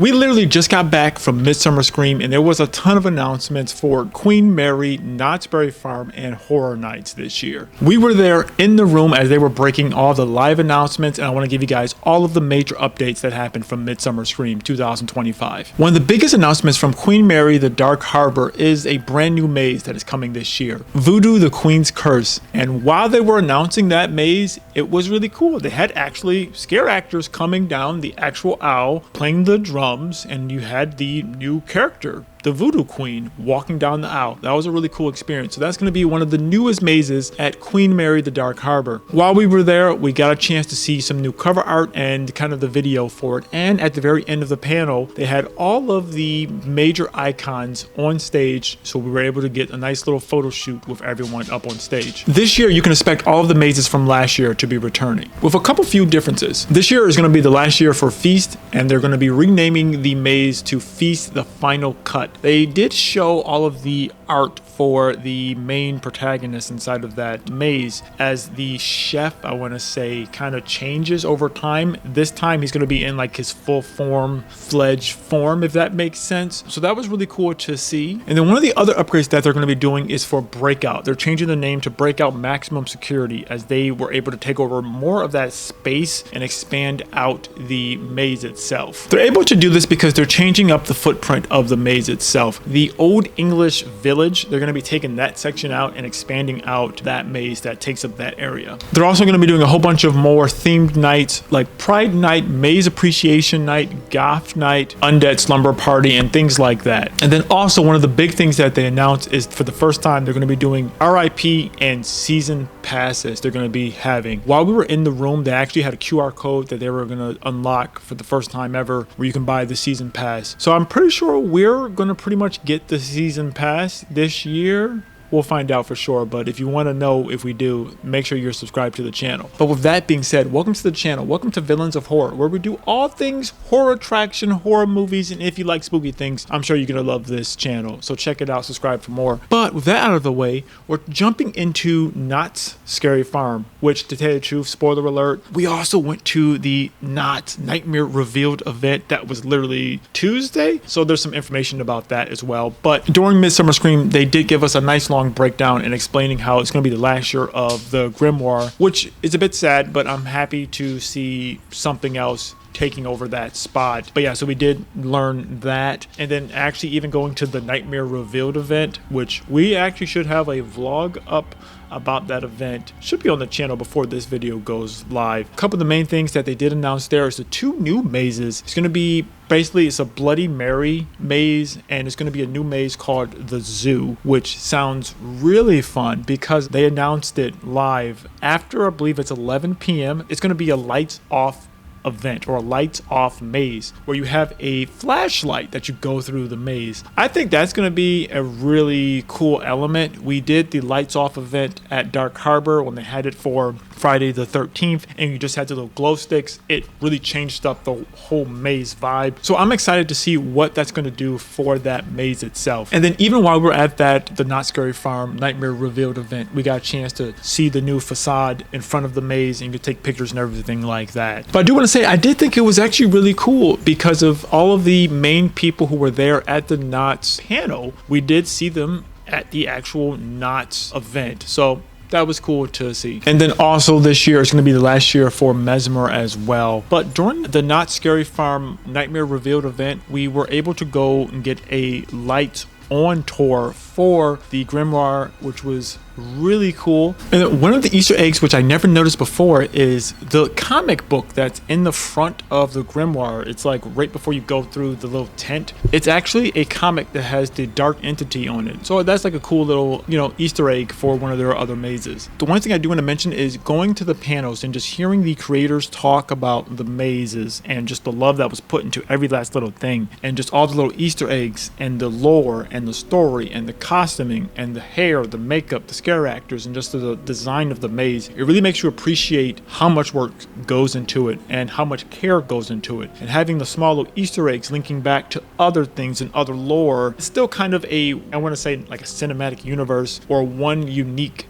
We literally just got back from Midsummer Scream, and there was a ton of announcements for Queen Mary, Knott's Berry Farm, and Horror Nights this year. We were there in the room as they were breaking all the live announcements, and I want to give you guys all of the major updates that happened from Midsummer Scream 2025. One of the biggest announcements from Queen Mary, the Dark Harbor, is a brand new maze that is coming this year, Voodoo the Queen's Curse. And while they were announcing that maze, it was really cool. They had actually scare actors coming down the actual aisle, playing the drums, and you had the new character, the Voodoo Queen, walking down the aisle. That was a really cool experience. So that's going to be one of the newest mazes at Queen Mary, the Dark Harbor. While we were there, we got a chance to see some new cover art and kind of the video for it. And at the very end of the panel, they had all of the major icons on stage. So we were able to get a nice little photo shoot with everyone up on stage. This year, you can expect all of the mazes from last year to be returning, with a couple few differences. This year is going to be the last year for Feast, and they're going to be renaming the maze to Feast the Final Cut. They did show all of the art for the main protagonist inside of that maze as the chef, I want to say, kind of changes over time. This time he's going to be in like his full fledged form, if that makes sense. So that was really cool to see. And then one of the other upgrades that they're going to be doing is for Breakout. They're changing the name to Breakout Maximum Security, as they were able to take over more of that space and expand out the maze itself. They're able to do this because they're changing up the footprint of the maze itself. The Old English Village, they're going to be taking that section out and expanding out that maze that takes up that area. They're also going to be doing a whole bunch of more themed nights like Pride Night, Maze Appreciation Night, Goth Night, Undead Slumber Party, and things like that. And then also one of the big things that they announced is for the first time they're going to be doing RIP and season passes they're going to be having. While we were in the room, they actually had a QR code that they were going to unlock for the first time ever where you can buy the season pass. So I'm pretty sure we're going to pretty much get the season pass this year. We'll find out for sure, but if you want to know if we do, make sure you're subscribed to the channel. But with that being said, welcome to the channel. Welcome to Villains of Horror, where we do all things horror attraction, horror movies, and if you like spooky things, I'm sure you're going to love this channel. So check it out, subscribe for more. But with that out of the way, we're jumping into Knott's Scary Farm, which, to tell you the truth, spoiler alert, we also went to the Knott Nightmare Revealed event that was literally Tuesday. So there's some information about that as well. But during Midsummer Scream, they did give us a nice long breakdown and explaining how it's going to be the last year of the Grimoire, which is a bit sad, but I'm happy to see something else taking over that spot. But yeah, so we did learn that, and then actually even going to the Nightmare Revealed event, which we actually should have a vlog up about that event. Should be on the channel before this video goes live. A couple of the main things that they did announce there is the two new mazes. It's going to be basically, it's a Bloody Mary maze, and it's going to be a new maze called the Zoo, which sounds really fun because they announced it live after, I believe it's 11 p.m. It's going to be a lights off event, or a lights off maze, where you have a flashlight that you go through the maze. I think that's going to be a really cool element. We did the lights off event at Dark Harbor when they had it for Friday the 13th, and you just had the little glow sticks. It really changed up the whole maze vibe. So I'm excited to see what that's going to do for that maze itself. And then even while we're at that, the Knott's Scary Farm Nightmare Revealed event, we got a chance to see the new facade in front of the maze, and you could take pictures and everything like that. But I do want to say, I did think it was actually really cool because of all of the main people who were there at the Knott's panel. We did see them at the actual Knott's event. So that was cool to see. And then also this year, it's going to be the last year for Mesmer as well. But during the Knott's Scary Farm Nightmare Revealed event, we were able to go and get a light on tour for the Grimoire, which was really cool. And one of the Easter eggs, which I never noticed before, is the comic book that's in the front of the Grimoire. It's like right before you go through the little tent. It's actually a comic that has the dark entity on it. So that's like a cool little, Easter egg for one of their other mazes. The one thing I do want to mention is going to the panels and just hearing the creators talk about the mazes and just the love that was put into every last little thing, and just all the little Easter eggs and the lore and the story and the costuming and the hair, the makeup, the scare actors, and just the design of the maze. It really makes you appreciate how much work goes into it and how much care goes into it. And having the small little Easter eggs linking back to other things and other lore, it's still kind of I want to say like a cinematic universe, or one unique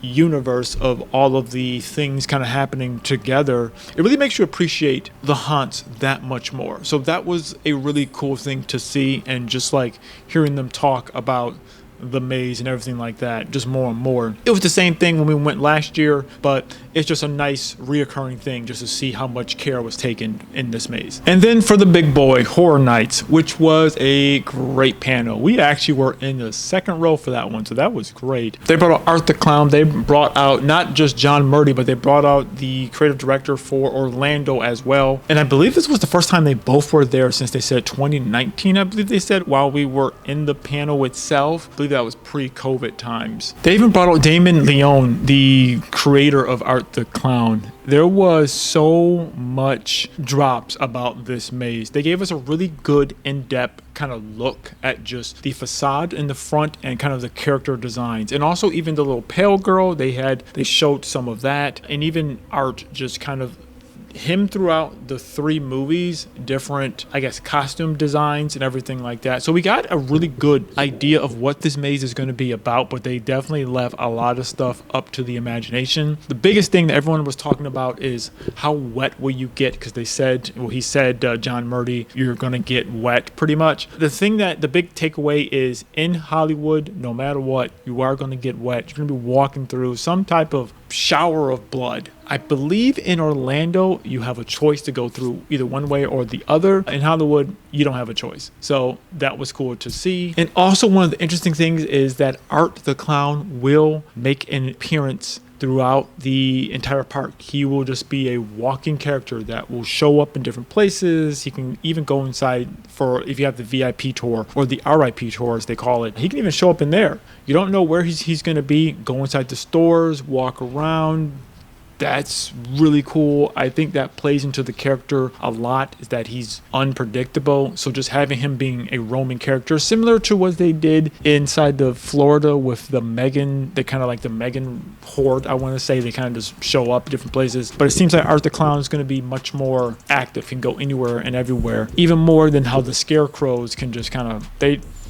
universe of all of the things kind of happening together, it really makes you appreciate the haunts that much more. So that was a really cool thing to see, and just like hearing them talk about the maze and everything like that, just more and more. It was the same thing when we went last year, but it's just a nice reoccurring thing just to see how much care was taken in this maze. And then for the big boy, Horror Nights, which was a great panel. We actually were in the second row for that one, so that was great. They brought out Art the Clown. They brought out not just John Murdy, but they brought out the creative director for Orlando as well. And I believe this was the first time they both were there since they said 2019, I believe they said, while we were in the panel itself. I believe that was pre-COVID times. They even brought out Damon Leone, the creator of Art the Clown. There was so much drops about this maze. They gave us a really good in-depth kind of look at just the facade in the front and kind of the character designs, and also even the little pale girl. They showed some of that, and even Art just kind of him throughout the 3 movies, different, I guess, costume designs and everything like that. So we got a really good idea of what this maze is going to be about, but they definitely left a lot of stuff up to the imagination. The biggest thing that everyone was talking about is how wet will you get, because they said, well, he said, John Murdy, you're going to get wet pretty much. The big takeaway is in Hollywood, no matter what, you are going to get wet. You're going to be walking through some type of shower of blood. I believe in Orlando, you have a choice to go through either one way or the other. In Hollywood, you don't have a choice. So that was cool to see. And also one of the interesting things is that Art the Clown will make an appearance throughout the entire park. He will just be a walking character that will show up in different places. He can even go inside for, if you have the VIP tour or the RIP tour as they call it, he can even show up in there. You don't know where he's going to be. Go inside the stores, walk around. That's really cool. I think that plays into the character a lot, is that he's unpredictable. So just having him being a roaming character, similar to what they did inside the Florida with the Megan, they kind of like the Megan horde, I want to say. They kind of just show up different places. But it seems like Art the Clown is going to be much more active. He can go anywhere and everywhere, even more than how the Scarecrows can just kind of,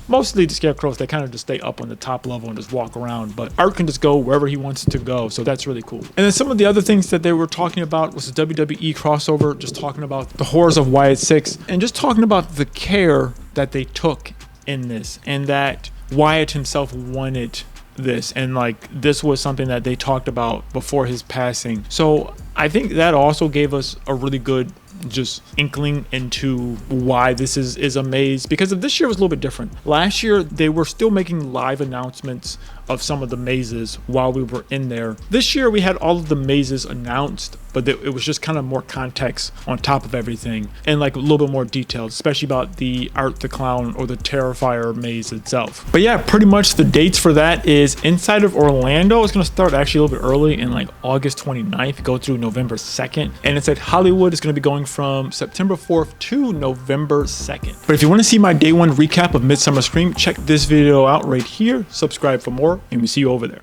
mostly the Scarecrows, they kind of just stay up on the top level and just walk around. But Art can just go wherever he wants to go. So that's really cool. And then some of the other things that they were talking about was the WWE crossover, just talking about the horrors of Wyatt Six, and just talking about the care that they took in this, and that Wyatt himself wanted this, and like this was something that they talked about before his passing. So I think that also gave us a really good just inkling into why this is a maze, because of this year was a little bit different. Last year they were still making live announcements of some of the mazes while we were in there. This year we had all of the mazes announced, but it was just kind of more context on top of everything, and like a little bit more detailed, especially about the Art the Clown or the Terrifier maze itself. But yeah, pretty much the dates for that is inside of Orlando. It's going to start actually a little bit early in like August 29th, go through November 2nd. And it's at Hollywood. It's going to be going from September 4th to November 2nd. But if you want to see my day 1 recap of Midsummer Scream, check this video out right here. Subscribe for more, and we'll see you over there.